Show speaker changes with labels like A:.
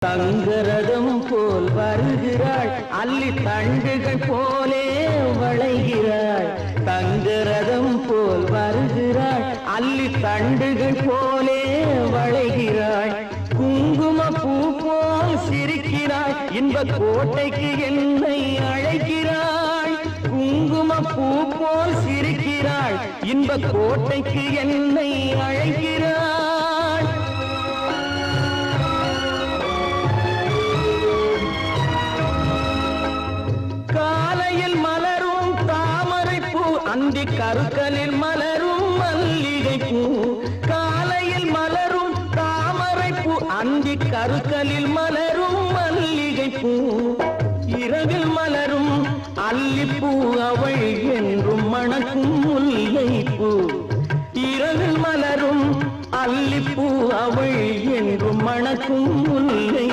A: தங்கரதம் போல் வருகிறாள், அல்லி தண்டுகள் போலே வளைகிறாள். தங்கரதம் போல் வருகிறாள், அல்லி தண்டுகள் போலே வளைகிறாள். குங்கும பூ போல் சிரிக்கிறாள், இன்ப கோட்டைக்கு என்னை அழைக்கிறாள். குங்கும பூ போல் சிரிக்கிறாள், இன்ப கோட்டைக்கு என்னை அழைக்கிறாள். காலையில் மலரும் தாமரை பூ, அந்தி கருக்கலில் மலரும் மல்லிகை பூ. காலையில் மலரும் தாமரை பூ, அந்தி கருக்கலில் மலரும் மல்லிகை பூ. இரவில் மலரும் அல்லிப்பூ, அவள் என்றும் மணக்கும் முல்லை பூ. இரவில் மலரும் அல்லிப்பூ, அவள் என்றும் மணக்கும் முல்லை